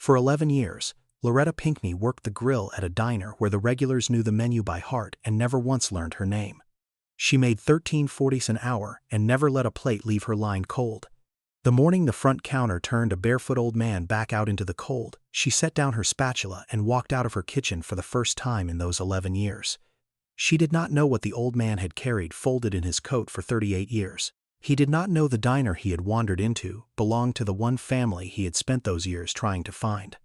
For 11 years, Loretta Pinkney worked the grill at a diner where the regulars knew the menu by heart and never once learned her name. She made $13.40 an hour and never let a plate leave her line cold. The morning the front counter turned a barefoot old man back out into the cold, she set down her spatula and walked out of her kitchen for the first time in those 11 years. She did not know what the old man had carried folded in his coat for 38 years. He did not know the diner he had wandered into belonged to the one family he had spent those years trying to find.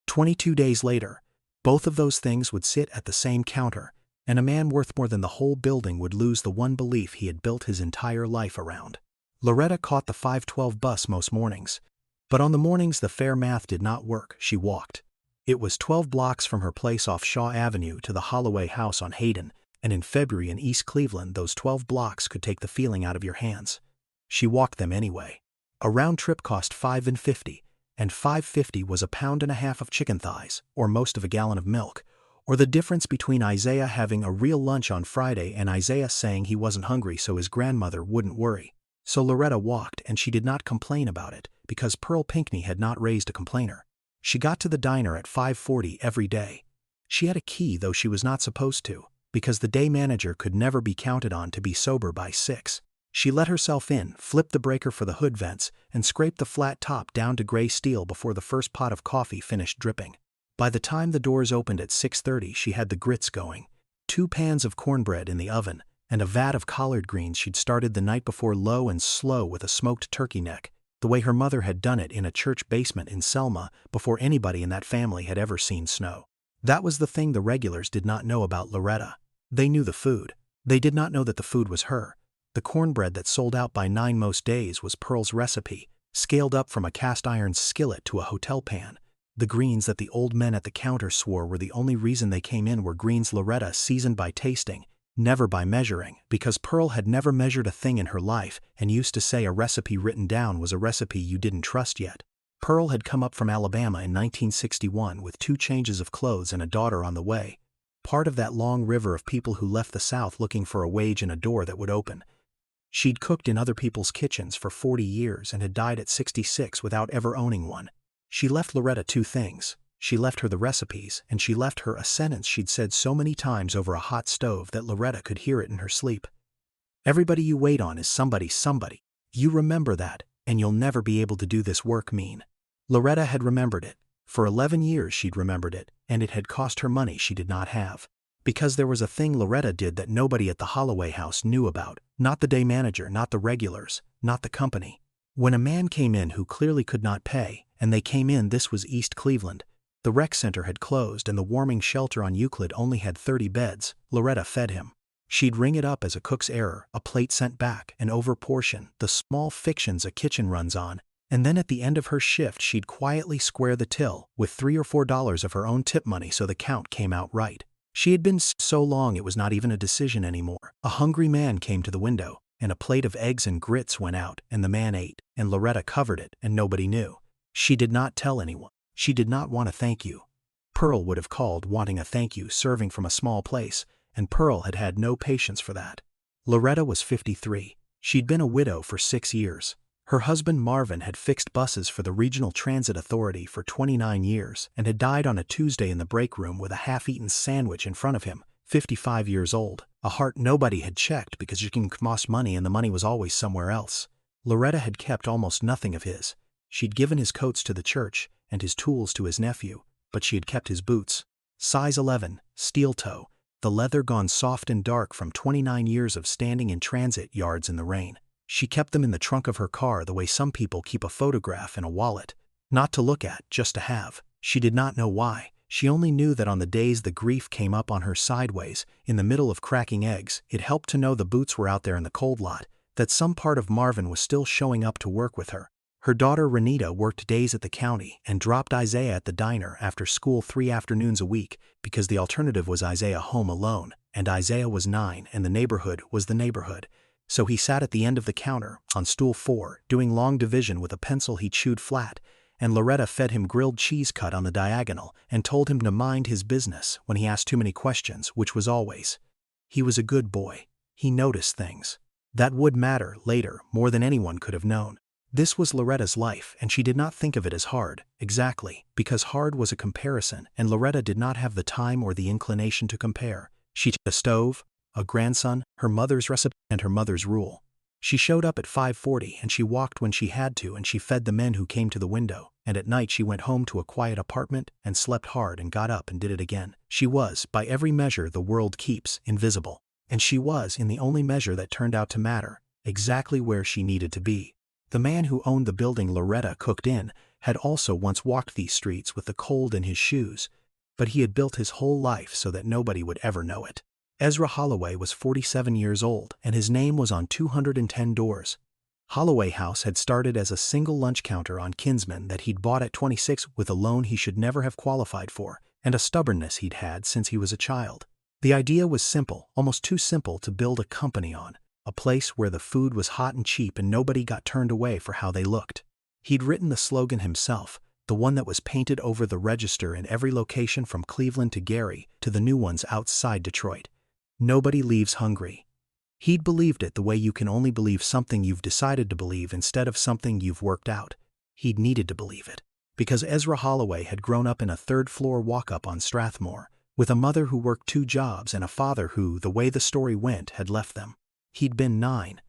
22 days later, both of those things would sit at the same counter, and a man worth more than the whole building would lose the one belief he had built his entire life around. Loretta caught the 5:12 bus most mornings, but on the mornings the fare math did not work, she walked. It was 12 blocks from her place off Shaw Avenue to the Holloway house on Hayden, and in February in East Cleveland those 12 blocks could take the feeling out of your hands. She walked them anyway. A round trip cost $5.50, and $5.50 was a pound and a half of chicken thighs, or most of a gallon of milk, or the difference between Isaiah having a real lunch on Friday and Isaiah saying he wasn't hungry so his grandmother wouldn't worry. So Loretta walked, and she did not complain about it, because Pearl Pinkney had not raised a complainer. She got to the diner at 5:40 every day. She had a key, though she was not supposed to, because the day manager could never be counted on to be sober by 6. She let herself in, flipped the breaker for the hood vents, and scraped the flat top down to gray steel before the first pot of coffee finished dripping. By the time the doors opened at 6:30, she had the grits going, 2 pans of cornbread in the oven, and a vat of collard greens she'd started the night before low and slow with a smoked turkey neck, the way her mother had done it in a church basement in Selma before anybody in that family had ever seen snow. That was the thing the regulars did not know about Loretta. They knew the food. They did not know that the food was her. The cornbread that sold out by 9 most days was Pearl's recipe, scaled up from a cast-iron skillet to a hotel pan. The greens that the old men at the counter swore were the only reason they came in were greens Loretta seasoned by tasting, never by measuring, because Pearl had never measured a thing in her life and used to say a recipe written down was a recipe you didn't trust yet. Pearl had come up from Alabama in 1961 with 2 changes of clothes and a daughter on the way, part of that long river of people who left the South looking for a wage and a door that would open. She'd cooked in other people's kitchens for 40 years and had died at 66 without ever owning one. She left Loretta 2 things. She left her the recipes, and she left her a sentence she'd said so many times over a hot stove that Loretta could hear it in her sleep. Everybody you wait on is somebody. You remember that, and you'll never be able to do this work mean. Loretta had remembered it. For 11 years she'd remembered it, and it had cost her money she did not have. Because there was a thing Loretta did that nobody at the Holloway house knew about, not the day manager, not the regulars, not the company. When a man came in who clearly could not pay, and they came in, this was East Cleveland, the rec center had closed and the warming shelter on Euclid only had 30 beds, Loretta fed him. She'd ring it up as a cook's error, a plate sent back, an overportion, the small fictions a kitchen runs on, and then at the end of her shift she'd quietly square the till with $3 or $4 of her own tip money so the count came out right. She had been so long it was not even a decision anymore. A hungry man came to the window, and a plate of eggs and grits went out, and the man ate, and Loretta covered it, and nobody knew. She did not tell anyone. She did not want a thank you. Pearl would have called wanting a thank you serving from a small place, and Pearl had had no patience for that. Loretta was 53. She'd been a widow for 6 years. Her husband Marvin had fixed buses for the Regional Transit Authority for 29 years and had died on a Tuesday in the break room with a half-eaten sandwich in front of him, 55 years old, a heart nobody had checked because you can cost money and the money was always somewhere else. Loretta had kept almost nothing of his. She'd given his coats to the church and his tools to his nephew, but she had kept his boots. Size 11, steel toe, the leather gone soft and dark from 29 years of standing in transit yards in the rain. She kept them in the trunk of her car the way some people keep a photograph in a wallet. Not to look at, just to have. She did not know why. She only knew that on the days the grief came up on her sideways, in the middle of cracking eggs, it helped to know the boots were out there in the cold lot, that some part of Marvin was still showing up to work with her. Her daughter Renita worked days at the county and dropped Isaiah at the diner after school 3 afternoons a week because the alternative was Isaiah home alone, and Isaiah was 9 and the neighborhood was the neighborhood. So he sat at the end of the counter, on stool 4, doing long division with a pencil he chewed flat, and Loretta fed him grilled cheese cut on the diagonal and told him to mind his business when he asked too many questions, which was always. He was a good boy. He noticed things. That would matter later more than anyone could have known. This was Loretta's life, and she did not think of it as hard, exactly, because hard was a comparison, and Loretta did not have the time or the inclination to compare. She took a stove, a grandson, her mother's recipe, and her mother's rule. She showed up at 5:40 and she walked when she had to, and she fed the men who came to the window, and at night she went home to a quiet apartment and slept hard and got up and did it again. She was, by every measure the world keeps, invisible. And she was, in the only measure that turned out to matter, exactly where she needed to be. The man who owned the building Loretta cooked in had also once walked these streets with the cold in his shoes, but he had built his whole life so that nobody would ever know it. Ezra Holloway was 47 years old, and his name was on 210 doors. Holloway House had started as a single lunch counter on Kinsman that he'd bought at 26 with a loan he should never have qualified for, and a stubbornness he'd had since he was a child. The idea was simple, almost too simple to build a company on. A place where the food was hot and cheap and nobody got turned away for how they looked. He'd written the slogan himself, the one that was painted over the register in every location from Cleveland to Gary to the new ones outside Detroit. Nobody leaves hungry. He'd believed it the way you can only believe something you've decided to believe instead of something you've worked out. He'd needed to believe it. Because Ezra Holloway had grown up in a third-floor walk-up on Strathmore, with a mother who worked 2 jobs and a father who, the way the story went, had left them. He'd been 9.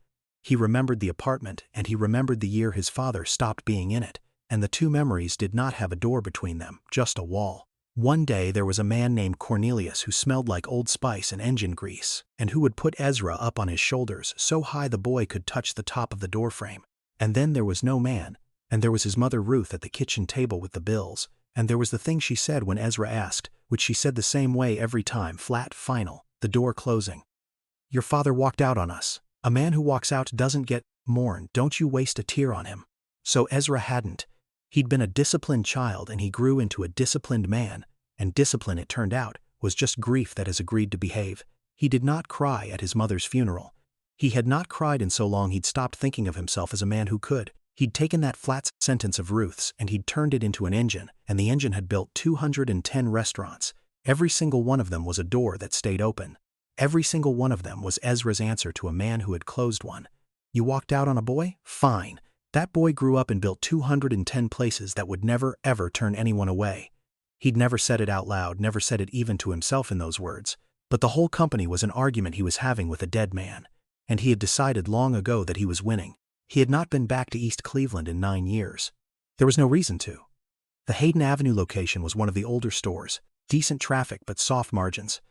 He remembered the apartment, and he remembered the year his father stopped being in it, and the 2 memories did not have a door between them, just a wall. One day there was a man named Cornelius who smelled like Old Spice and engine grease, and who would put Ezra up on his shoulders so high the boy could touch the top of the doorframe. And then there was no man, and there was his mother Ruth at the kitchen table with the bills, and there was the thing she said when Ezra asked, which she said the same way every time, flat, final, the door closing. "Your father walked out on us. A man who walks out doesn't get mourned. Don't you waste a tear on him." So Ezra hadn't. He'd been a disciplined child and he grew into a disciplined man, and discipline, it turned out, was just grief that has agreed to behave. He did not cry at his mother's funeral. He had not cried in so long he'd stopped thinking of himself as a man who could. He'd taken that flat sentence of Ruth's and he'd turned it into an engine, and the engine had built 210 restaurants. Every single one of them was a door that stayed open. Every single one of them was Ezra's answer to a man who had closed one. You walked out on a boy? Fine. That boy grew up and built 210 places that would never, ever turn anyone away. He'd never said it out loud, never said it even to himself in those words, but the whole company was an argument he was having with a dead man, and he had decided long ago that he was winning. He had not been back to East Cleveland in 9 years. There was no reason to. The Hayden Avenue location was one of the older stores, decent traffic but soft margins.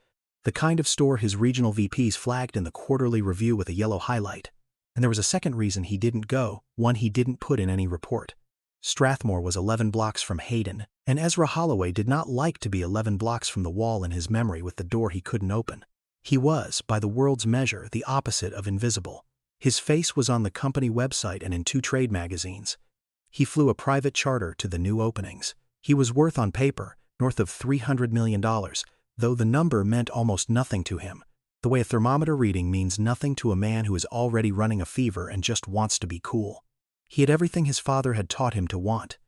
The kind of store his regional VPs flagged in the quarterly review with a yellow highlight. And there was a second reason he didn't go, one he didn't put in any report. Strathmore was 11 blocks from Hayden, and Ezra Holloway did not like to be 11 blocks from the wall in his memory with the door he couldn't open. He was, by the world's measure, the opposite of invisible. His face was on the company website and in 2 trade magazines. He flew a private charter to the new openings. He was worth on paper north of $300 million. Though the number meant almost nothing to him, the way a thermometer reading means nothing to a man who is already running a fever and just wants to be cool. He had everything his father had taught him to want.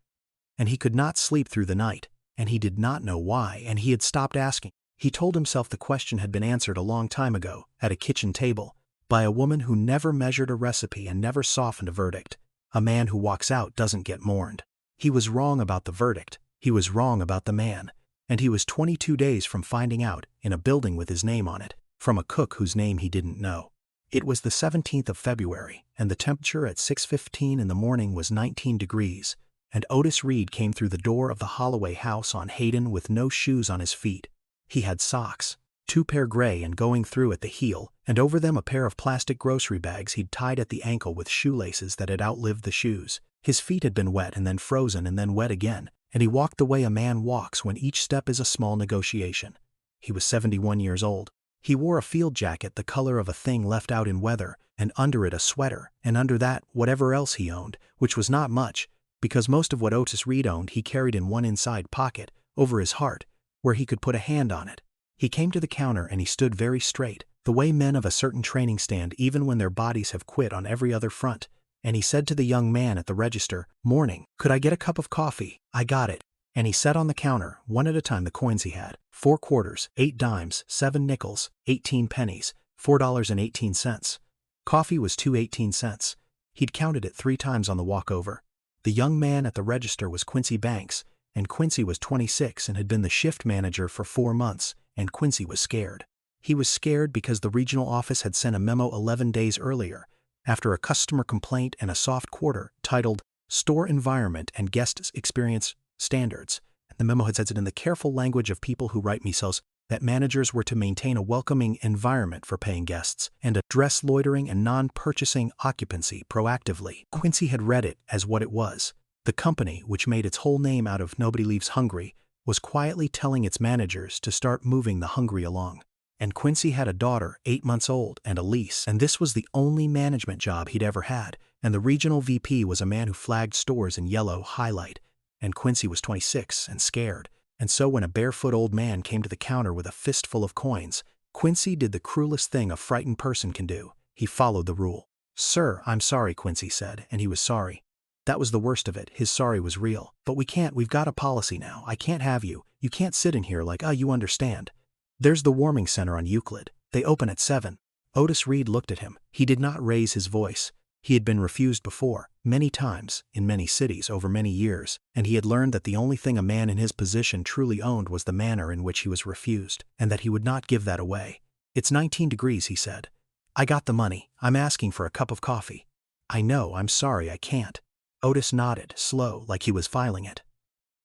And he could not sleep through the night, and he did not know why, and he had stopped asking. He told himself the question had been answered a long time ago, at a kitchen table, by a woman who never measured a recipe and never softened a verdict. A man who walks out doesn't get mourned. He was wrong about the verdict. He was wrong about the man. And he was 22 days from finding out, in a building with his name on it, from a cook whose name he didn't know. It was the 17th of February, and the temperature at 6:15 in the morning was 19 degrees, and Otis Reed came through the door of the Holloway house on Hayden with no shoes on his feet. He had socks, 2 pair gray and going through at the heel, and over them a pair of plastic grocery bags he'd tied at the ankle with shoelaces that had outlived the shoes. His feet had been wet and then frozen and then wet again, and he walked the way a man walks when each step is a small negotiation. He was 71 years old. He wore a field jacket the color of a thing left out in weather, and under it a sweater, and under that whatever else he owned, which was not much, because most of what Otis Reed owned he carried in one inside pocket, over his heart, where he could put a hand on it. He came to the counter and he stood very straight, the way men of a certain training stand even when their bodies have quit on every other front. And he said to the young man at the register, "Morning, could I get a cup of coffee?" "I got it." And he set on the counter, one at a time, the coins he had. 4 quarters, 8 dimes, 7 nickels, 18 pennies, $4.18. Coffee was 2.18 cents. He'd counted it 3 times on the walk over. The young man at the register was Quincy Banks, and Quincy was 26 and had been the shift manager for 4 months, and Quincy was scared. He was scared because the regional office had sent a memo 11 days earlier, after a customer complaint and a soft quarter titled Store Environment and Guest Experience Standards. The memo had said it in the careful language of people who write missiles that managers were to maintain a welcoming environment for paying guests and address loitering and non-purchasing occupancy proactively. Quincy had read it as what it was. The company, which made its whole name out of nobody leaves hungry, was quietly telling its managers to start moving the hungry along. And Quincy had a daughter, 8 months old, and a lease, and this was the only management job he'd ever had, and the regional VP was a man who flagged stores in yellow highlight, and Quincy was 26 and scared. And so when a barefoot old man came to the counter with a fistful of coins, Quincy did the cruelest thing a frightened person can do. He followed the rule. "Sir, I'm sorry," Quincy said, and he was sorry. That was the worst of it. His sorry was real. "But we've got a policy now. I can't have you. You can't sit in here like, you understand. There's the warming center on Euclid. They open at 7. Otis Reed looked at him. He did not raise his voice. He had been refused before, many times, in many cities over many years, and he had learned that the only thing a man in his position truly owned was the manner in which he was refused, and that he would not give that away. "It's 19 degrees, he said. "I got the money. I'm asking for a cup of coffee." "I know, I'm sorry, I can't." Otis nodded, slow, like he was filing it.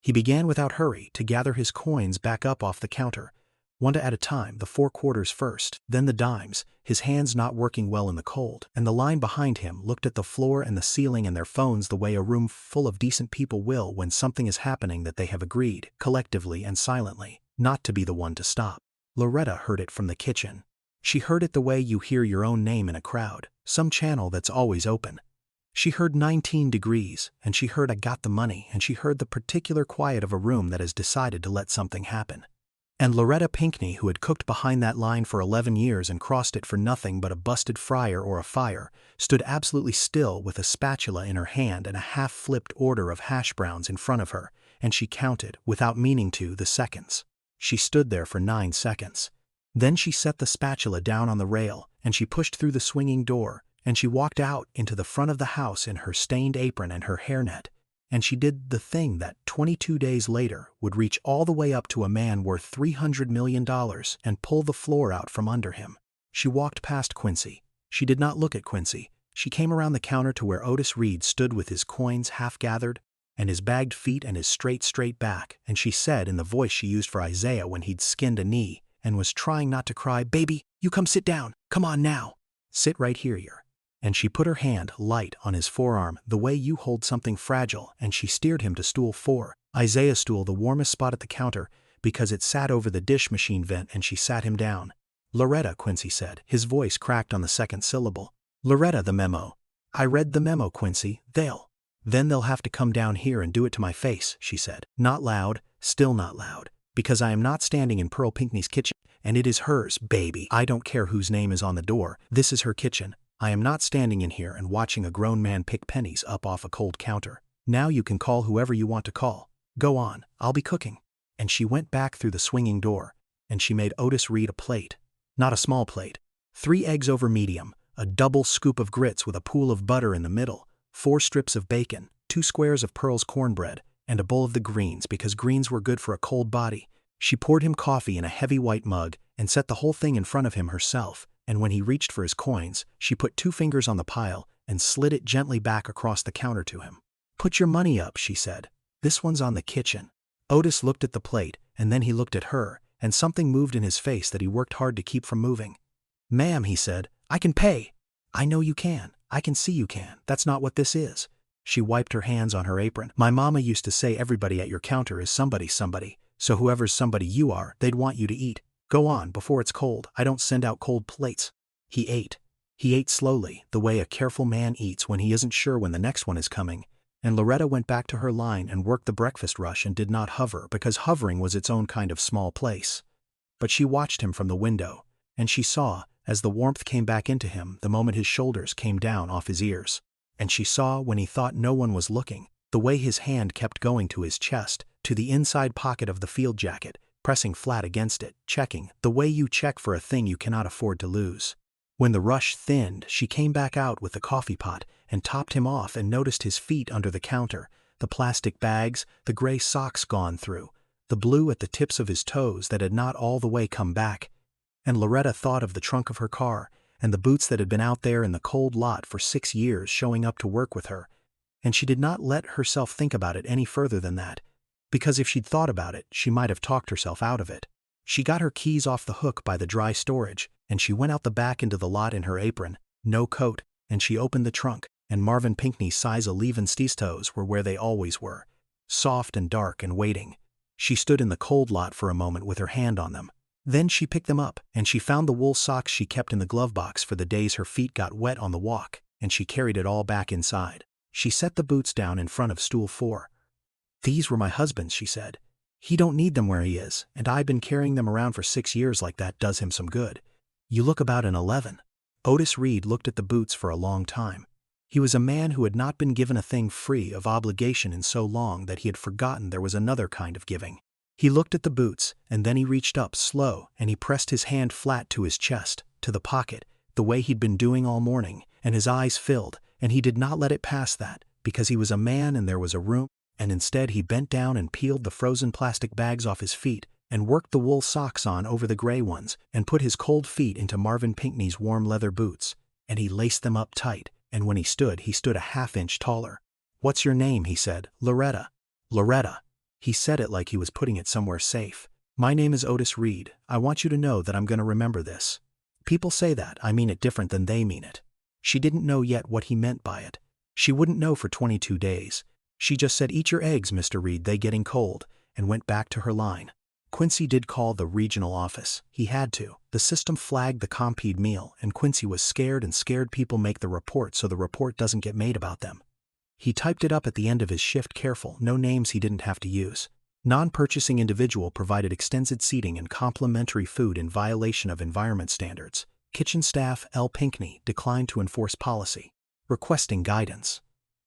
He began without hurry to gather his coins back up off the counter, one at a time, the 4 quarters first, then the dimes, his hands not working well in the cold, and the line behind him looked at the floor and the ceiling and their phones the way a room full of decent people will when something is happening that they have agreed, collectively and silently, not to be the one to stop. Loretta heard it from the kitchen. She heard it the way you hear your own name in a crowd, some channel that's always open. She heard 19 degrees, and she heard I got the money, and she heard the particular quiet of a room that has decided to let something happen. And Loretta Pinkney, who had cooked behind that line for 11 years and crossed it for nothing but a busted fryer or a fire, stood absolutely still with a spatula in her hand and a half-flipped order of hash browns in front of her, and she counted, without meaning to, the seconds. She stood there for 9 seconds. Then she set the spatula down on the rail, and she pushed through the swinging door, and she walked out into the front of the house in her stained apron and her hairnet. And she did the thing that 22 days later would reach all the way up to a man worth $300 million and pull the floor out from under him. She walked past Quincy. She did not look at Quincy. She came around the counter to where Otis Reed stood with his coins half gathered, and his bagged feet and his straight back, and she said in the voice she used for Isaiah when he'd skinned a knee and was trying not to cry, "Baby, you come sit down. Come on now. Sit right here." And she put her hand light on his forearm, the way you hold something fragile, and she steered him to stool 4, Isaiah's stool, the warmest spot at the counter, because it sat over the dish machine vent, and she sat him down. "Loretta," Quincy said. His voice cracked on the second syllable. "Loretta, the memo." "I read the memo, Quincy. Then they'll have to come down here and do it to my face," she said. Not loud, still not loud, "because I am not standing in Pearl Pinkney's kitchen, and it is hers, baby. I don't care whose name is on the door. This is her kitchen. I am not standing in here and watching a grown man pick pennies up off a cold counter. Now you can call whoever you want to call. Go on, I'll be cooking." And she went back through the swinging door, and she made Otis Reed a plate. Not a small plate. 3 eggs over medium, a double scoop of grits with a pool of butter in the middle, 4 strips of bacon, 2 squares of Pearl's cornbread, and a bowl of the greens because greens were good for a cold body. She poured him coffee in a heavy white mug and set the whole thing in front of him herself. And when he reached for his coins, she put 2 fingers on the pile and slid it gently back across the counter to him. "Put your money up," she said. "This one's on the kitchen." Otis looked at the plate, and then he looked at her, and something moved in his face that he worked hard to keep from moving. "Ma'am," he said, "I can pay." "I know you can. I can see you can. That's not what this is." She wiped her hands on her apron. "My mama used to say everybody at your counter is somebody, so whoever's somebody you are, they'd want you to eat. Go on, before it's cold. I don't send out cold plates." He ate. He ate slowly, the way a careful man eats when he isn't sure when the next one is coming. And Loretta went back to her line and worked the breakfast rush and did not hover because hovering was its own kind of small place. But she watched him from the window, and she saw, as the warmth came back into him the moment his shoulders came down off his ears. And she saw, when he thought no one was looking, the way his hand kept going to his chest, to the inside pocket of the field jacket, pressing flat against it, checking, the way you check for a thing you cannot afford to lose. When the rush thinned, she came back out with the coffee pot and topped him off and noticed his feet under the counter, the plastic bags, the gray socks gone through, the blue at the tips of his toes that had not all the way come back. And Loretta thought of the trunk of her car and the boots that had been out there in the cold lot for 6 years showing up to work with her. And she did not let herself think about it any further than that, because if she'd thought about it, she might have talked herself out of it. She got her keys off the hook by the dry storage, and she went out the back into the lot in her apron, no coat, and she opened the trunk, and Marvin Pinkney's size 11 toes were where they always were, soft and dark and waiting. She stood in the cold lot for a moment with her hand on them. Then she picked them up, and she found the wool socks she kept in the glove box for the days her feet got wet on the walk, and she carried it all back inside. She set the boots down in front of stool 4. "These were my husband's," she said. "He don't need them where he is, and I've been carrying them around for 6 years like that does him some good. You look about an 11. Otis Reed looked at the boots for a long time. He was a man who had not been given a thing free of obligation in so long that he had forgotten there was another kind of giving. He looked at the boots, and then he reached up slow, and he pressed his hand flat to his chest, to the pocket, the way he'd been doing all morning, and his eyes filled, and he did not let it pass that, because he was a man and there was a room, and instead he bent down and peeled the frozen plastic bags off his feet, and worked the wool socks on over the gray ones, and put his cold feet into Marvin Pinkney's warm leather boots, and he laced them up tight, and when he stood a half-inch taller. "What's your name?" he said. "Loretta." "Loretta." He said it like he was putting it somewhere safe. "My name is Otis Reed. I want you to know that I'm going to remember this. People say that I mean it different than they mean it." She didn't know yet what he meant by it. She wouldn't know for 22 days. She just said, "Eat your eggs, Mr. Reed, they getting cold," and went back to her line. Quincy did call the regional office. He had to. The system flagged the Compede meal, and Quincy was scared, and scared people make the report so the report doesn't get made about them. He typed it up at the end of his shift, careful, no names he didn't have to use. Non-purchasing individual provided extended seating and complimentary food in violation of environment standards. Kitchen staff L. Pinkney declined to enforce policy. Requesting guidance.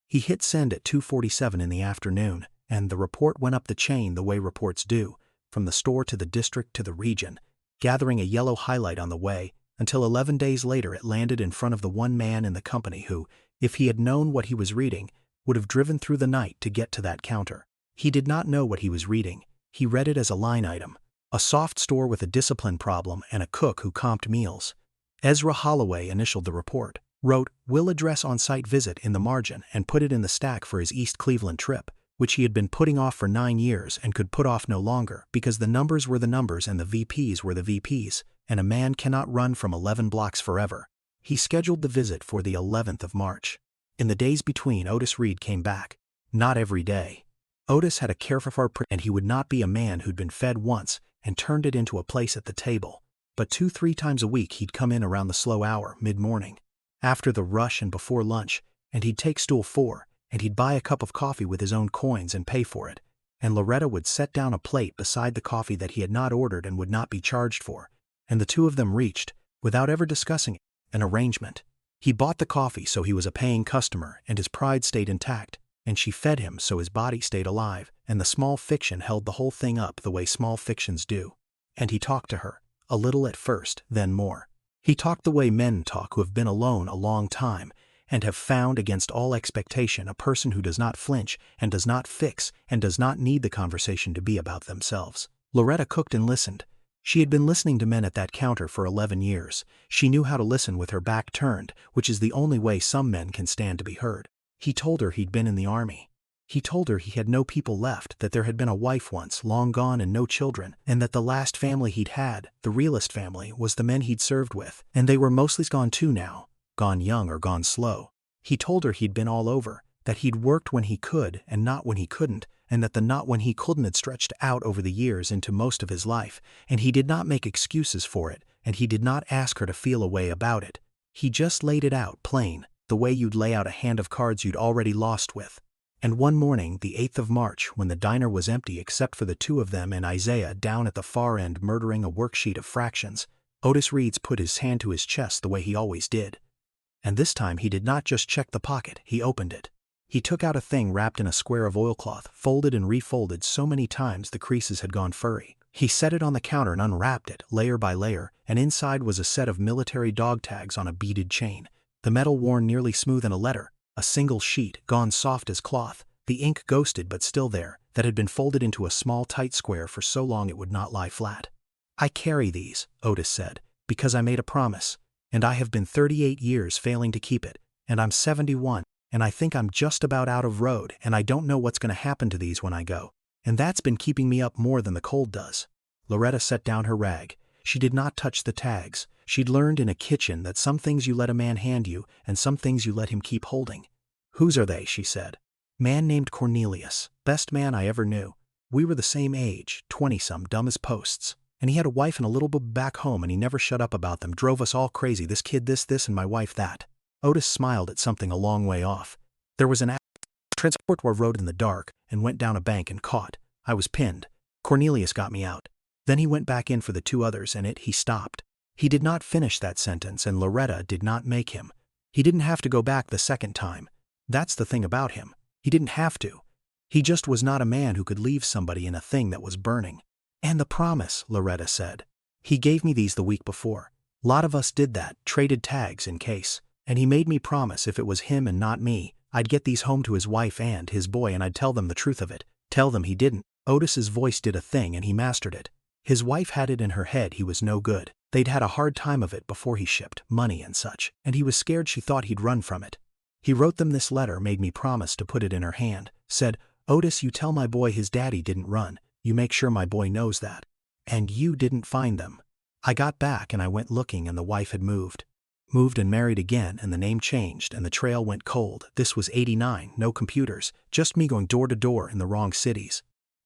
He hit send at 2:47 in the afternoon, and the report went up the chain the way reports do, from the store to the district to the region, gathering a yellow highlight on the way, until 11 days later it landed in front of the one man in the company who, if he had known what he was reading, would have driven through the night to get to that counter. He did not know what he was reading. He read it as a line item. A soft store with a discipline problem and a cook who comped meals. Ezra Holloway initialed the report, wrote, "Will address on-site visit" in the margin, and put it in the stack for his East Cleveland trip, which he had been putting off for 9 years and could put off no longer because the numbers were the numbers and the VPs were the VPs, and a man cannot run from 11 blocks forever. He scheduled the visit for the 11th of March. In the days between, Otis Reed came back. Not every day. Otis had a careful and he would not be a man who'd been fed once and turned it into a place at the table. But 2-3 times a week he'd come in around the slow hour, mid-morning, after the rush and before lunch, and he'd take stool 4, and he'd buy a cup of coffee with his own coins and pay for it, and Loretta would set down a plate beside the coffee that he had not ordered and would not be charged for, and the two of them reached, without ever discussing it, an arrangement. He bought the coffee so he was a paying customer and his pride stayed intact, and she fed him so his body stayed alive, and the small fiction held the whole thing up the way small fictions do. And he talked to her, a little at first, then more. He talked the way men talk who have been alone a long time, and have found against all expectation a person who does not flinch and does not fix and does not need the conversation to be about themselves. Loretta cooked and listened. She had been listening to men at that counter for 11 years. She knew how to listen with her back turned, which is the only way some men can stand to be heard. He told her he'd been in the army. He told her he had no people left, that there had been a wife once, long gone and no children, and that the last family he'd had, the realest family, was the men he'd served with, and they were mostly gone too now. Gone young or gone slow. He told her he'd been all over, that he'd worked when he could and not when he couldn't, and that the not when he couldn't had stretched out over the years into most of his life, and he did not make excuses for it, and he did not ask her to feel a way about it. He just laid it out plain, the way you'd lay out a hand of cards you'd already lost with. And one morning, the 8th of March, when the diner was empty except for the two of them and Isaiah down at the far end murdering a worksheet of fractions, Otis Reed put his hand to his chest the way he always did. And this time he did not just check the pocket, he opened it. He took out a thing wrapped in a square of oilcloth, folded and refolded so many times the creases had gone furry. He set it on the counter and unwrapped it, layer by layer, and inside was a set of military dog tags on a beaded chain. The metal worn nearly smooth and a letter, a single sheet, gone soft as cloth, the ink ghosted but still there, that had been folded into a small tight square for so long it would not lie flat. "I carry these," Otis said, "because I made a promise, and I have been 38 years failing to keep it, and I'm 71, and I think I'm just about out of road, and I don't know what's going to happen to these when I go. And that's been keeping me up more than the cold does." Loretta set down her rag. She did not touch the tags. She'd learned in a kitchen that some things you let a man hand you, and some things you let him keep holding. "Whose are they?" she said. "Man named Cornelius. Best man I ever knew. We were the same age, 20-some, dumb as posts. And he had a wife and a little bub back home, and he never shut up about them, drove us all crazy, this kid this, and my wife that." Otis smiled at something a long way off. "There was an transport war rode in the dark and went down a bank and caught. I was pinned. Cornelius got me out. Then he went back in for the 2 others and he stopped." He did not finish that sentence, and Loretta did not make him. He didn't have to go back the second time. That's the thing about him. He didn't have to. He just was not a man who could leave somebody in a thing that was burning. "And the promise," Loretta said. "He gave me these the week before. Lot of us did that, traded tags in case. And he made me promise if it was him and not me, I'd get these home to his wife and his boy, and I'd tell them the truth of it. Tell them he didn't." Otis's voice did a thing and he mastered it. His wife had it in her head he was no good. They'd had a hard time of it before he shipped, money and such, and he was scared she thought he'd run from it. "He wrote them this letter, made me promise to put it in her hand, said, 'Otis, you tell my boy his daddy didn't run, you make sure my boy knows that. And you didn't find them.' I got back and I went looking, and the wife had moved and married again, and the name changed and the trail went cold. This was '89, no computers, just me going door to door in the wrong cities.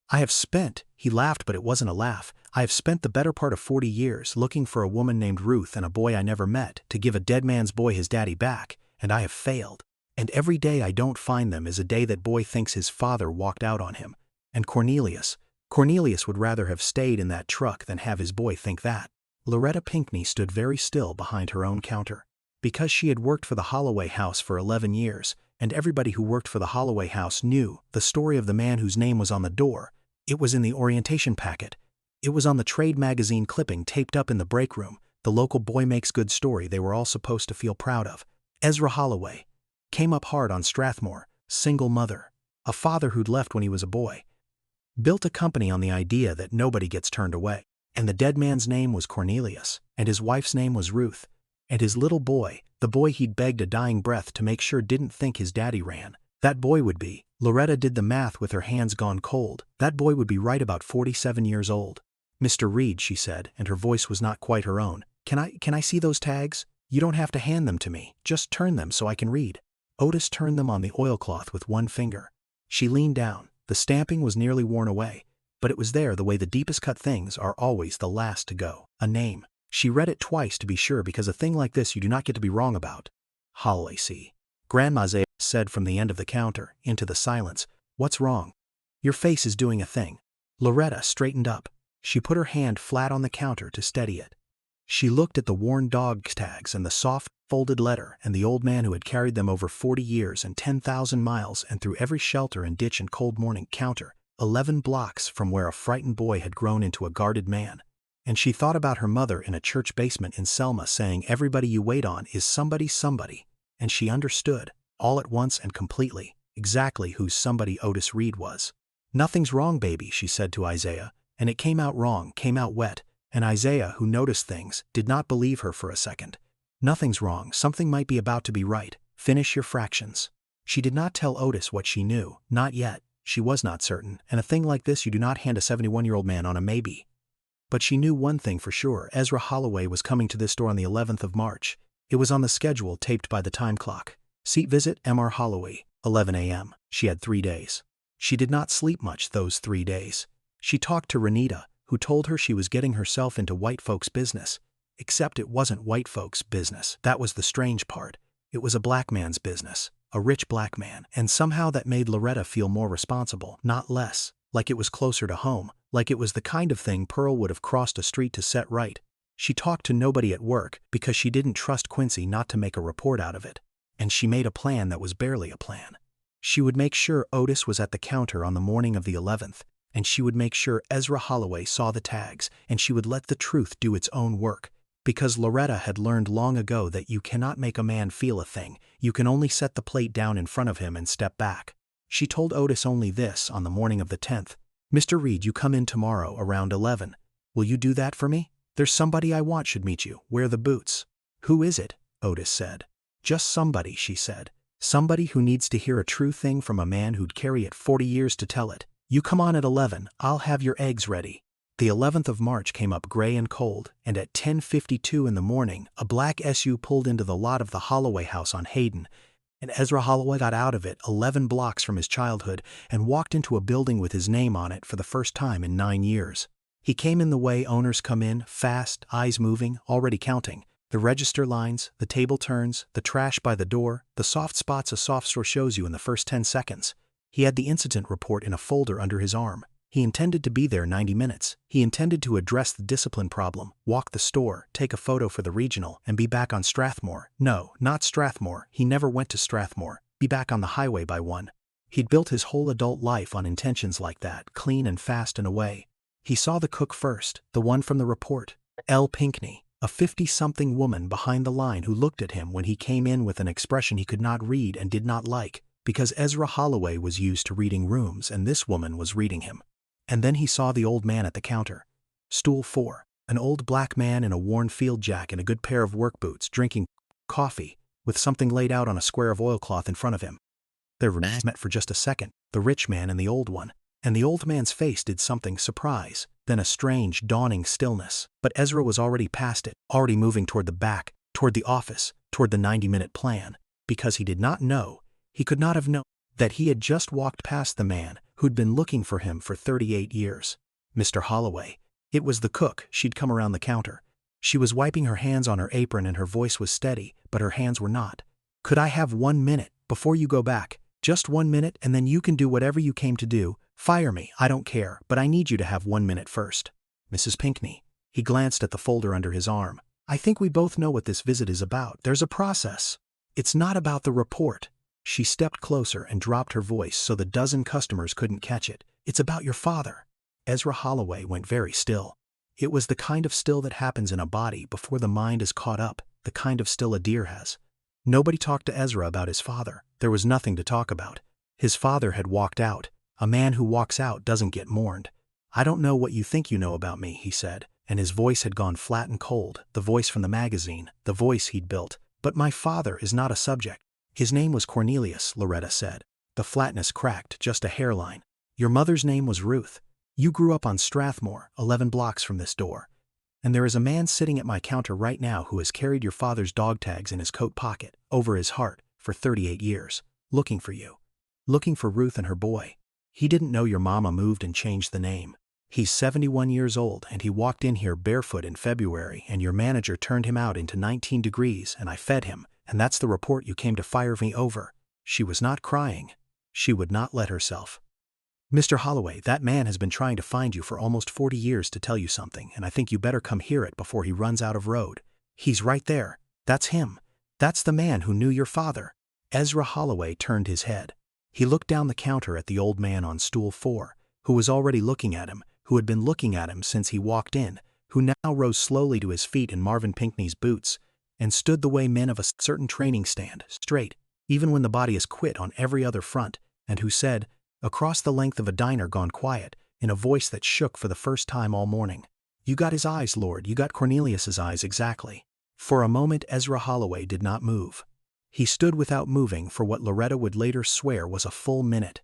I have spent," he laughed but it wasn't a laugh, "I have spent the better part of 40 years looking for a woman named Ruth and a boy I never met to give a dead man's boy his daddy back, and I have failed. And every day I don't find them is a day that boy thinks his father walked out on him. And Cornelius would rather have stayed in that truck than have his boy think that." Loretta Pinkney stood very still behind her own counter. Because she had worked for the Holloway house for 11 years, and everybody who worked for the Holloway house knew the story of the man whose name was on the door. It was in the orientation packet. It was on the trade magazine clipping taped up in the break room, the local boy makes good story they were all supposed to feel proud of. Ezra Holloway. Came up hard on Strathmore, single mother. A father who'd left when he was a boy. Built a company on the idea that nobody gets turned away. And the dead man's name was Cornelius, and his wife's name was Ruth. And his little boy, the boy he'd begged a dying breath to make sure didn't think his daddy ran, that boy would be, Loretta did the math with her hands gone cold, that boy would be right about 47 years old. "Mr. Reed," she said, and her voice was not quite her own, Can I see those tags? You don't have to hand them to me, just turn them so I can read." Otis turned them on the oilcloth with one finger. She leaned down. The stamping was nearly worn away, but it was there the way the deepest cut things are always the last to go. A name. She read it twice to be sure, because a thing like this you do not get to be wrong about. "Holloway, see." Grandma Zaya said from the end of the counter, into the silence, "What's wrong? Your face is doing a thing." Loretta straightened up. She put her hand flat on the counter to steady it. She looked at the worn dog tags and the soft, folded letter and the old man who had carried them over 40 years and 10,000 miles and through every shelter and ditch and cold morning counter, 11 blocks from where a frightened boy had grown into a guarded man. And she thought about her mother in a church basement in Selma saying everybody you wait on is somebody, and she understood, all at once and completely, exactly who somebody Otis Reed was. "Nothing's wrong, baby," she said to Isaiah, and it came out wrong, came out wet, and Isaiah, who noticed things, did not believe her for a second. "Nothing's wrong, something might be about to be right, finish your fractions." She did not tell Otis what she knew, not yet, she was not certain, and a thing like this you do not hand a 71-year-old man on a maybe. But she knew one thing for sure, Ezra Holloway was coming to this door on the 11th of March. It was on the schedule taped by the time clock. Seat visit M.R. Holloway, 11 a.m. She had 3 days. She did not sleep much those 3 days. She talked to Renita, who told her she was getting herself into white folks' business. Except it wasn't white folks' business. That was the strange part. It was a black man's business, a rich black man, and somehow that made Loretta feel more responsible, not less, like it was closer to home, like it was the kind of thing Pearl would have crossed a street to set right. She talked to nobody at work because she didn't trust Quincy not to make a report out of it. And she made a plan that was barely a plan. She would make sure Otis was at the counter on the morning of the 11th, and she would make sure Ezra Holloway saw the tags, and she would let the truth do its own work. Because Loretta had learned long ago that you cannot make a man feel a thing, you can only set the plate down in front of him and step back. She told Otis only this on the morning of the 10th. "Mr. Reed, you come in tomorrow around 11. Will you do that for me? There's somebody I want should meet you. Wear the boots." "Who is it?" Otis said. "Just somebody," she said. "Somebody who needs to hear a true thing from a man who'd carry it 40 years to tell it. You come on at 11, I'll have your eggs ready." The 11th of March came up gray and cold, and at 10:52 in the morning, a black SU pulled into the lot of the Holloway house on Hayden, and Ezra Holloway got out of it 11 blocks from his childhood and walked into a building with his name on it for the first time in 9 years. He came in the way owners come in, fast, eyes moving, already counting. The register lines, the table turns, the trash by the door, the soft spots a soft store shows you in the first 10 seconds. He had the incident report in a folder under his arm. He intended to be there 90 minutes. He intended to address the discipline problem, walk the store, take a photo for the regional, and be back on Strathmore. No, not Strathmore. He never went to Strathmore. Be back on the highway by 1. He'd built his whole adult life on intentions like that, clean and fast and away. He saw the cook first, the one from the report, L. Pinkney, a 50-something woman behind the line who looked at him when he came in with an expression he could not read and did not like, because Ezra Holloway was used to reading rooms and this woman was reading him. And then he saw the old man at the counter. Stool 4, an old black man in a worn field jacket and a good pair of work boots, drinking coffee, with something laid out on a square of oilcloth in front of him. Their rooms met for just a second, the rich man and the old one, and the old man's face did something surprise, then a strange, dawning stillness. But Ezra was already past it, already moving toward the back, toward the office, toward the 90-minute plan, because he did not know, he could not have known, that he had just walked past the man who'd been looking for him for 38 years. Mr. Holloway. It was the cook. She'd come around the counter. She was wiping her hands on her apron and her voice was steady, but her hands were not. "Could I have 1 minute before you go back? Just 1 minute and then you can do whatever you came to do. Fire me, I don't care, but I need you to have 1 minute first." "Mrs. Pinkney." He glanced at the folder under his arm. "I think we both know what this visit is about. There's a process. It's not about the report." She stepped closer and dropped her voice so the dozen customers couldn't catch it. "It's about your father." Ezra Holloway went very still. It was the kind of still that happens in a body before the mind is caught up, the kind of still a deer has. Nobody talked to Ezra about his father. There was nothing to talk about. His father had walked out. A man who walks out doesn't get mourned. "I don't know what you think you know about me," he said, and his voice had gone flat and cold, the voice from the magazine, the voice he'd built. "But my father is not a subject." "His name was Cornelius," Loretta said. The flatness cracked, just a hairline. "Your mother's name was Ruth. You grew up on Strathmore, 11 blocks from this door. And there is a man sitting at my counter right now who has carried your father's dog tags in his coat pocket, over his heart, for 38 years, looking for you. Looking for Ruth and her boy. He didn't know your mama moved and changed the name. He's 71 years old and he walked in here barefoot in February and your manager turned him out into 19 degrees and I fed him. And that's the report you came to fire me over." She was not crying. She would not let herself. "Mr. Holloway, that man has been trying to find you for almost 40 years to tell you something, and I think you better come hear it before he runs out of road. He's right there. That's him. That's the man who knew your father." Ezra Holloway turned his head. He looked down the counter at the old man on stool 4, who was already looking at him, who had been looking at him since he walked in, who now rose slowly to his feet in Marvin Pinkney's boots, and stood the way men of a certain training stand, straight, even when the body is quit on every other front, and who said, across the length of a diner gone quiet, in a voice that shook for the first time all morning, "You got his eyes, Lord, you got Cornelius's eyes exactly." For a moment Ezra Holloway did not move. He stood without moving for what Loretta would later swear was a full minute.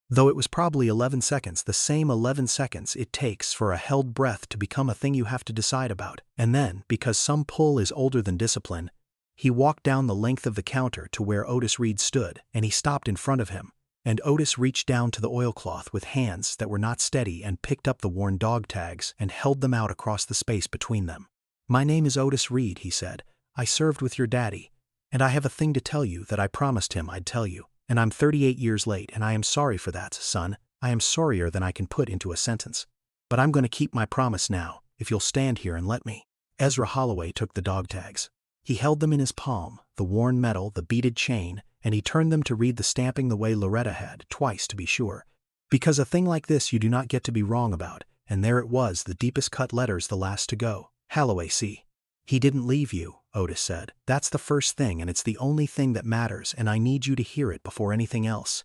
Though it was probably 11 seconds, the same 11 seconds it takes for a held breath to become a thing you have to decide about. And then, because some pull is older than discipline, he walked down the length of the counter to where Otis Reed stood, and he stopped in front of him. And Otis reached down to the oilcloth with hands that were not steady and picked up the worn dog tags and held them out across the space between them. "My name is Otis Reed," he said. "I served with your daddy, and I have a thing to tell you that I promised him I'd tell you. And I'm 38 years late, and I am sorry for that, son. I am sorrier than I can put into a sentence. But I'm going to keep my promise now, if you'll stand here and let me." Ezra Holloway took the dog tags. He held them in his palm, the worn metal, the beaded chain, and he turned them to read the stamping the way Loretta had, twice to be sure. Because a thing like this you do not get to be wrong about, and there it was, the deepest cut letters, the last to go. Holloway C. He didn't leave you, Otis said. That's the first thing, and it's the only thing that matters, and I need you to hear it before anything else.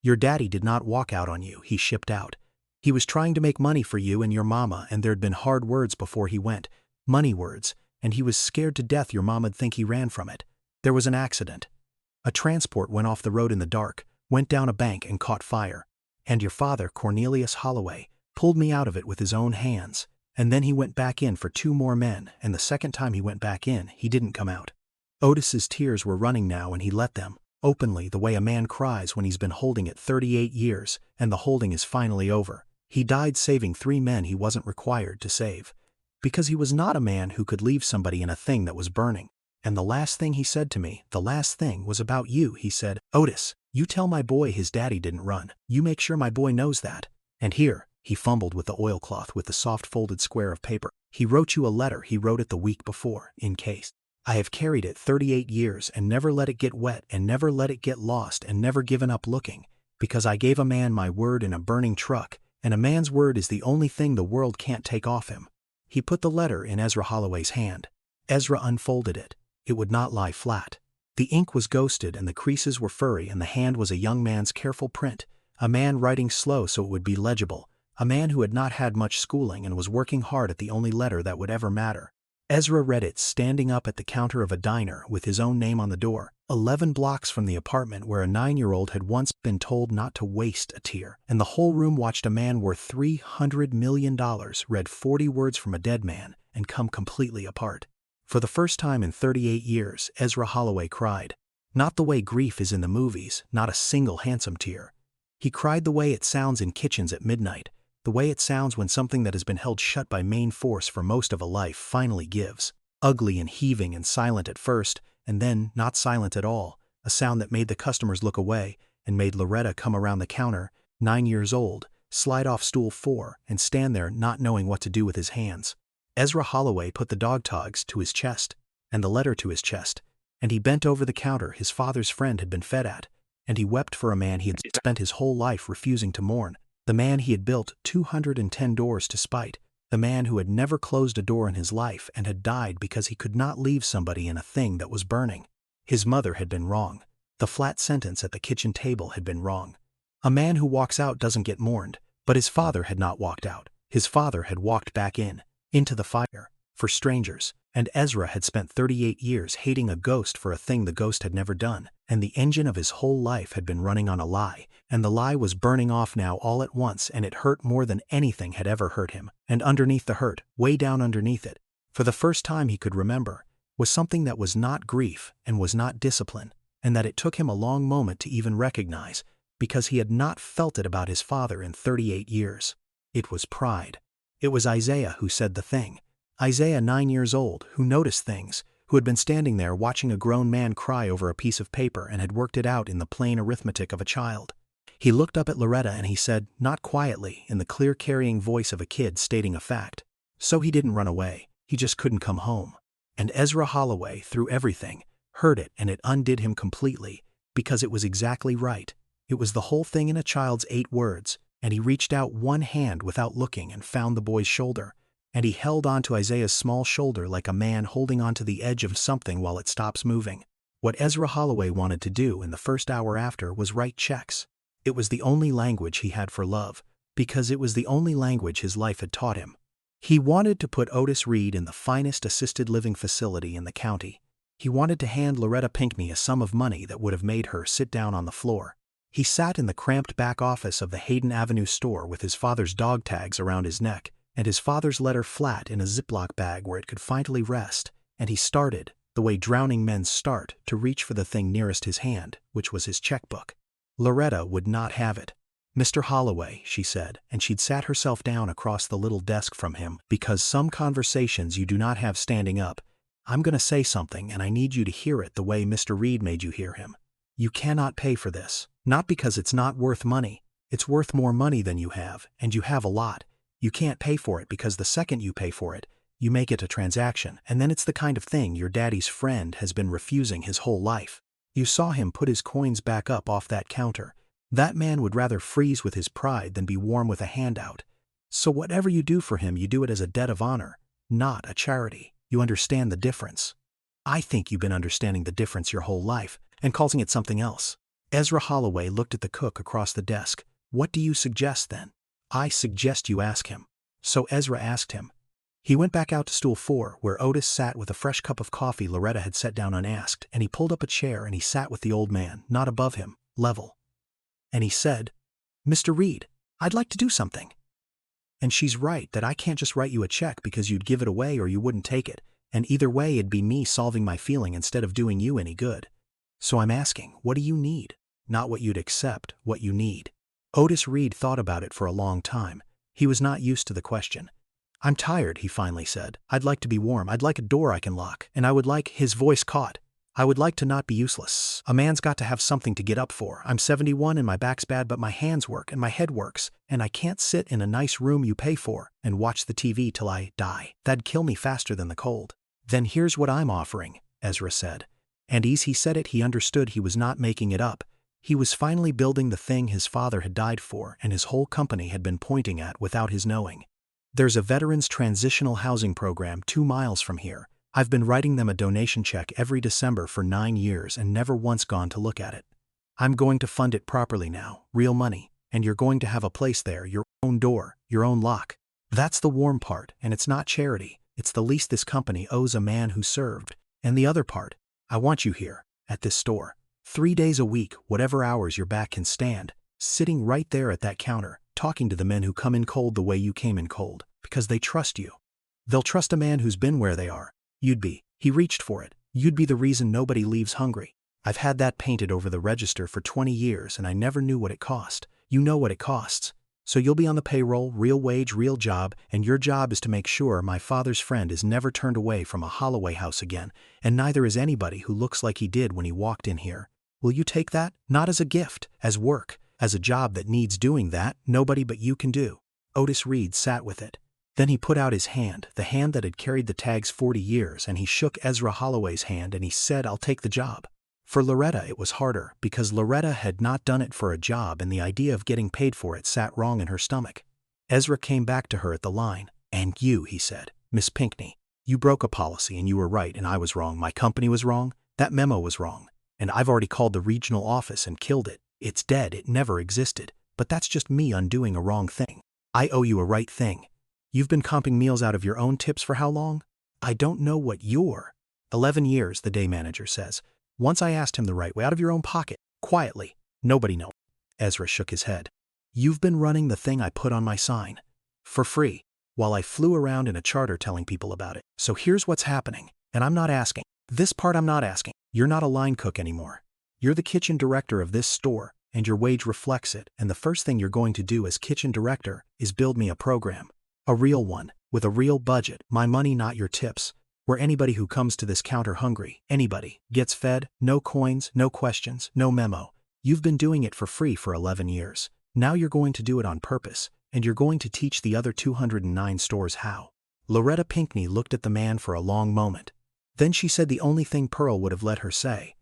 Your daddy did not walk out on you, he shipped out. He was trying to make money for you and your mama, and there'd been hard words before he went. Money words, and he was scared to death your mama'd think he ran from it. There was an accident. A transport went off the road in the dark, went down a bank and caught fire. And your father, Cornelius Holloway, pulled me out of it with his own hands. And then he went back in for 2 more men, and the second time he went back in, he didn't come out. Otis's tears were running now, and he let them, openly, the way a man cries when he's been holding it 38 years, and the holding is finally over. He died saving 3 men he wasn't required to save. Because he was not a man who could leave somebody in a thing that was burning. And the last thing he said to me, the last thing, was about you. He said, Otis, you tell my boy his daddy didn't run. You make sure my boy knows that. And here, he fumbled with the oilcloth with the soft folded square of paper. He wrote you a letter. He wrote it the week before, in case. I have carried it 38 years and never let it get wet and never let it get lost and never given up looking, because I gave a man my word in a burning truck, and a man's word is the only thing the world can't take off him. He put the letter in Ezra Holloway's hand. Ezra unfolded it. It would not lie flat. The ink was ghosted and the creases were furry, and the hand was a young man's careful print, a man writing slow so it would be legible, a man who had not had much schooling and was working hard at the only letter that would ever matter. Ezra read it standing up at the counter of a diner with his own name on the door, 11 blocks from the apartment where a 9-year-old had once been told not to waste a tear, and the whole room watched a man worth $300 million read 40 words from a dead man and come completely apart. For the first time in 38 years, Ezra Holloway cried. Not the way grief is in the movies, not a single handsome tear. He cried the way it sounds in kitchens at midnight, the way it sounds when something that has been held shut by main force for most of a life finally gives. Ugly and heaving and silent at first, and then not silent at all, a sound that made the customers look away and made Loretta come around the counter, 9 years old, slide off stool 4, and stand there not knowing what to do with his hands. Ezra Holloway put the dog tags to his chest, and the letter to his chest, and he bent over the counter his father's friend had been fed at, and he wept for a man he had spent his whole life refusing to mourn, the man he had built 210 doors to spite, the man who had never closed a door in his life and had died because he could not leave somebody in a thing that was burning. His mother had been wrong. The flat sentence at the kitchen table had been wrong. A man who walks out doesn't get mourned, but his father had not walked out. His father had walked back in, into the fire, for strangers, and Ezra had spent 38 years hating a ghost for a thing the ghost had never done, and the engine of his whole life had been running on a lie, and the lie was burning off now all at once, and it hurt more than anything had ever hurt him. And underneath the hurt, way down underneath it, for the first time he could remember, was something that was not grief and was not discipline, and that it took him a long moment to even recognize, because he had not felt it about his father in 38 years. It was pride. It was Isaiah who said the thing. Isaiah, 9 years old, who noticed things, who had been standing there watching a grown man cry over a piece of paper and had worked it out in the plain arithmetic of a child. He looked up at Loretta and he said, not quietly, in the clear carrying voice of a kid stating a fact. So he didn't run away, he just couldn't come home. And Ezra Holloway, through everything, heard it, and it undid him completely, because it was exactly right. It was the whole thing in a child's 8 words. And he reached out one hand without looking and found the boy's shoulder, and he held on to Isaiah's small shoulder like a man holding onto the edge of something while it stops moving. What Ezra Holloway wanted to do in the first hour after was write checks. It was the only language he had for love, because it was the only language his life had taught him. He wanted to put Otis Reed in the finest assisted living facility in the county. He wanted to hand Loretta Pinkney a sum of money that would have made her sit down on the floor. He sat in the cramped back office of the Hayden Avenue store with his father's dog tags around his neck and his father's letter flat in a Ziploc bag where it could finally rest, and he started, the way drowning men start, to reach for the thing nearest his hand, which was his checkbook. Loretta would not have it. Mr. Holloway, she said, and she'd sat herself down across the little desk from him, because some conversations you do not have standing up. I'm going to say something and I need you to hear it the way Mr. Reed made you hear him. You cannot pay for this. Not because it's not worth money. It's worth more money than you have, and you have a lot. You can't pay for it because the second you pay for it, you make it a transaction, and then it's the kind of thing your daddy's friend has been refusing his whole life. You saw him put his coins back up off that counter. That man would rather freeze with his pride than be warm with a handout. So whatever you do for him, you do it as a debt of honor, not a charity. You understand the difference? I think you've been understanding the difference your whole life and calling it something else. Ezra Holloway looked at the cook across the desk. What do you suggest then? I suggest you ask him. So Ezra asked him. He went back out to stool 4, where Otis sat with a fresh cup of coffee Loretta had set down unasked, and he pulled up a chair and he sat with the old man, not above him, level. And he said, Mr. Reed, I'd like to do something. And she's right that I can't just write you a check because you'd give it away or you wouldn't take it, and either way it'd be me solving my feeling instead of doing you any good. So I'm asking, what do you need? Not what you'd accept, what you need. Otis Reed thought about it for a long time. He was not used to the question. I'm tired, he finally said. I'd like to be warm. I'd like a door I can lock. And I would like, his voice caught. I would like to not be useless. A man's got to have something to get up for. I'm 71 and my back's bad, but my hands work and my head works. And I can't sit in a nice room you pay for and watch the TV till I die. That'd kill me faster than the cold. Then here's what I'm offering, Ezra said. And as he said it, he understood he was not making it up. He was finally building the thing his father had died for and his whole company had been pointing at without his knowing. There's a veterans transitional housing program 2 miles from here. I've been writing them a donation check every December for 9 years and never once gone to look at it. I'm going to fund it properly now, real money, and you're going to have a place there, your own door, your own lock. That's the warm part, and it's not charity. It's the least this company owes a man who served. And the other part, I want you here, at this store. 3 days a week, whatever hours your back can stand, sitting right there at that counter, talking to the men who come in cold the way you came in cold, because they trust you. They'll trust a man who's been where they are. You'd be. He reached for it. You'd be the reason nobody leaves hungry. I've had that painted over the register for 20 years and I never knew what it cost. You know what it costs. So you'll be on the payroll, real wage, real job, and your job is to make sure my father's friend is never turned away from a Holloway house again, and neither is anybody who looks like he did when he walked in here. Will you take that? Not as a gift, as work, as a job that needs doing that nobody but you can do. Otis Reed sat with it. Then he put out his hand, the hand that had carried the tags 40 years, and he shook Ezra Holloway's hand and he said, I'll take the job. For Loretta it was harder, because Loretta had not done it for a job and the idea of getting paid for it sat wrong in her stomach. Ezra came back to her at the line. And you, he said, Miss Pinkney, you broke a policy and you were right and I was wrong. My company was wrong. That memo was wrong. And I've already called the regional office and killed it. It's dead. It never existed. But that's just me undoing a wrong thing. I owe you a right thing. You've been comping meals out of your own tips for how long? I don't know what you're. 11 years, the day manager says. Once I asked him the right way, out of your own pocket, quietly. Nobody knows. Ezra shook his head. You've been running the thing I put on my sign. For free, while I flew around in a charter telling people about it. So here's what's happening, and I'm not asking. This part I'm not asking. You're not a line cook anymore. You're the kitchen director of this store, and your wage reflects it, and the first thing you're going to do as kitchen director is build me a program. A real one, with a real budget, my money not your tips, where anybody who comes to this counter hungry, anybody, gets fed, no coins, no questions, no memo. You've been doing it for free for 11 years. Now you're going to do it on purpose, and you're going to teach the other 209 stores how. Loretta Pinkney looked at the man for a long moment. Then she said the only thing Pearl would have let her say.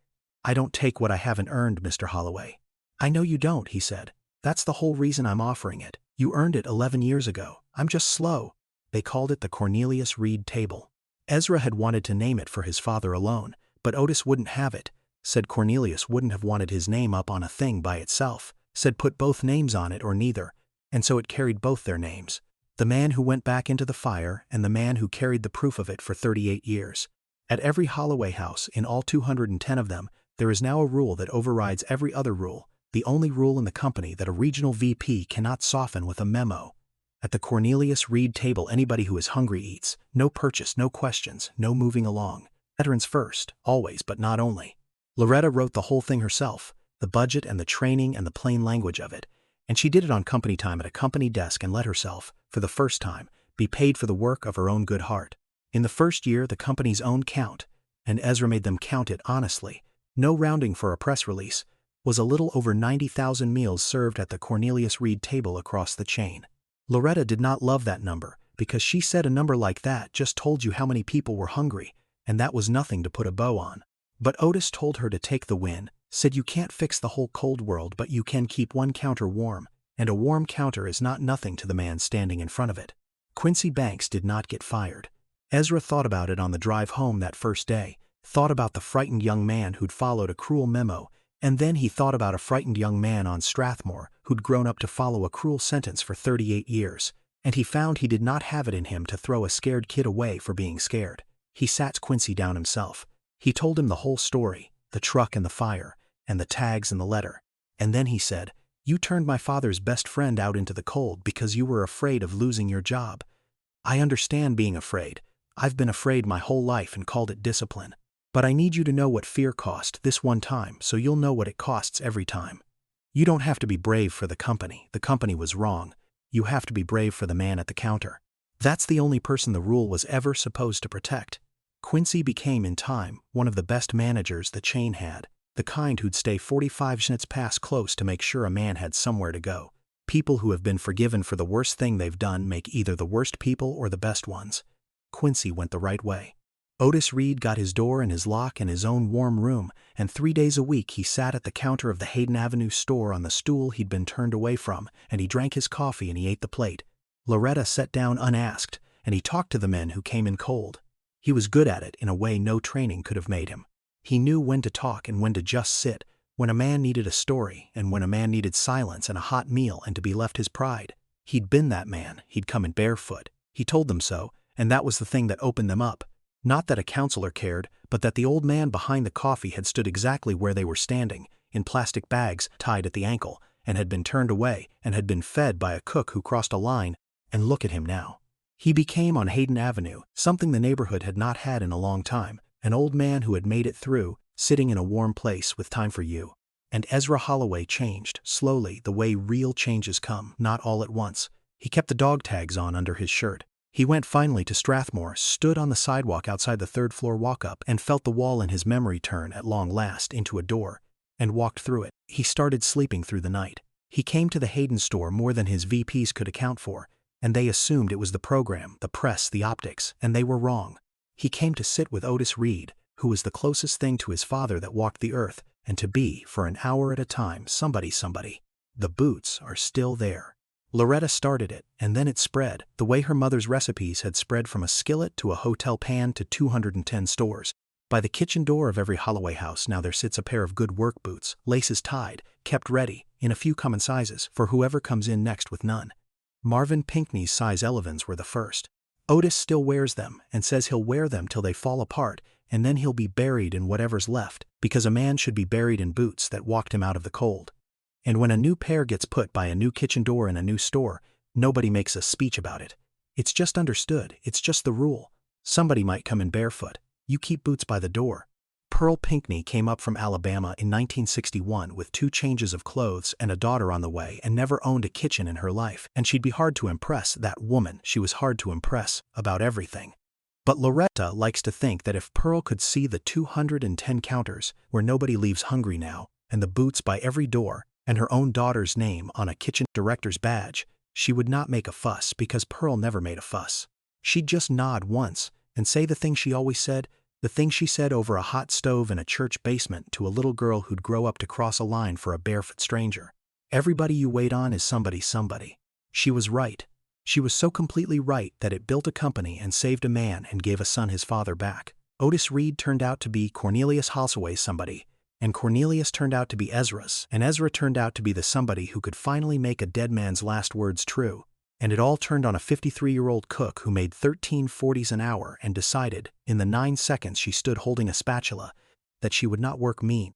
I don't take what I haven't earned, Mr. Holloway. I know you don't, he said. That's the whole reason I'm offering it. You earned it 11 years ago. I'm just slow. They called it the Cornelius Reed table. Ezra had wanted to name it for his father alone, but Otis wouldn't have it, said Cornelius wouldn't have wanted his name up on a thing by itself, said put both names on it or neither, and so it carried both their names. The man who went back into the fire and the man who carried the proof of it for 38 years. At every Holloway house, in all 210 of them, there is now a rule that overrides every other rule, the only rule in the company that a regional VP cannot soften with a memo. At the Cornelius Reed table, anybody who is hungry eats. No purchase, no questions, no moving along. Veterans first, always but not only. Loretta wrote the whole thing herself, the budget and the training and the plain language of it, and she did it on company time at a company desk and let herself, for the first time, be paid for the work of her own good heart. In the first year, the company's own count, and Ezra made them count it honestly, no rounding for a press release, was a little over 90,000 meals served at the Cornelius Reed table across the chain. Loretta did not love that number, because she said a number like that just told you how many people were hungry, and that was nothing to put a bow on. But Otis told her to take the win, said you can't fix the whole cold world but you can keep one counter warm, and a warm counter is not nothing to the man standing in front of it. Quincy Banks did not get fired. Ezra thought about it on the drive home that first day, thought about the frightened young man who'd followed a cruel memo, and then he thought about a frightened young man on Strathmore who'd grown up to follow a cruel sentence for 38 years, and he found he did not have it in him to throw a scared kid away for being scared. He sat Quincy down himself. He told him the whole story, the truck and the fire, and the tags and the letter. And then he said, "You turned my father's best friend out into the cold because you were afraid of losing your job. I understand being afraid. I've been afraid my whole life and called it discipline. But I need you to know what fear cost this one time so you'll know what it costs every time. You don't have to be brave for the company was wrong. You have to be brave for the man at the counter. That's the only person the rule was ever supposed to protect." Quincy became in time one of the best managers the chain had, the kind who'd stay 45 minutes past close to make sure a man had somewhere to go. People who have been forgiven for the worst thing they've done make either the worst people or the best ones. Quincy went the right way. Otis Reed got his door and his lock and his own warm room, and 3 days a week he sat at the counter of the Hayden Avenue store on the stool he'd been turned away from, and he drank his coffee and he ate the plate. Loretta sat down unasked, and he talked to the men who came in cold. He was good at it in a way no training could have made him. He knew when to talk and when to just sit, when a man needed a story and when a man needed silence and a hot meal and to be left his pride. He'd been that man, he'd come in barefoot. He told them so, and that was the thing that opened them up. Not that a counselor cared, but that the old man behind the coffee had stood exactly where they were standing, in plastic bags tied at the ankle, and had been turned away and had been fed by a cook who crossed a line, and look at him now. He became on Hayden Avenue something the neighborhood had not had in a long time, an old man who had made it through, sitting in a warm place with time for you. And Ezra Holloway changed, slowly, the way real changes come, not all at once. He kept the dog tags on under his shirt. He went finally to Strathmore, stood on the sidewalk outside the third-floor walk-up, and felt the wall in his memory turn at long last into a door, and walked through it. He started sleeping through the night. He came to the Hayden store more than his VPs could account for, and they assumed it was the program, the press, the optics, and they were wrong. He came to sit with Otis Reed, who was the closest thing to his father that walked the earth, and to be, for an hour at a time, somebody. The boots are still there. Loretta started it, and then it spread, the way her mother's recipes had spread from a skillet to a hotel pan to 210 stores. By the kitchen door of every Holloway house now there sits a pair of good work boots, laces tied, kept ready, in a few common sizes, for whoever comes in next with none. Marvin Pinkney's size 11s were the first. Otis still wears them, and says he'll wear them till they fall apart, and then he'll be buried in whatever's left, because a man should be buried in boots that walked him out of the cold. And when a new pair gets put by a new kitchen door in a new store, nobody makes a speech about it. It's just understood, it's just the rule. Somebody might come in barefoot. You keep boots by the door. Pearl Pinkney came up from Alabama in 1961 with 2 changes of clothes and a daughter on the way and never owned a kitchen in her life, and she'd be hard to impress, that woman. She was hard to impress about everything. But Loretta likes to think that if Pearl could see the 210 counters where nobody leaves hungry now, and the boots by every door, and her own daughter's name on a kitchen director's badge, she would not make a fuss because Pearl never made a fuss. She'd just nod once and say the thing she always said, the thing she said over a hot stove in a church basement to a little girl who'd grow up to cross a line for a barefoot stranger. Everybody you wait on is somebody. She was right. She was so completely right that it built a company and saved a man and gave a son his father back. Otis Reed turned out to be Cornelius Holloway's somebody, and Cornelius turned out to be Ezra's, and Ezra turned out to be the somebody who could finally make a dead man's last words true. And it all turned on a 53-year-old cook who made $13.40 an hour and decided, in the 9 seconds she stood holding a spatula, that she would not work mean.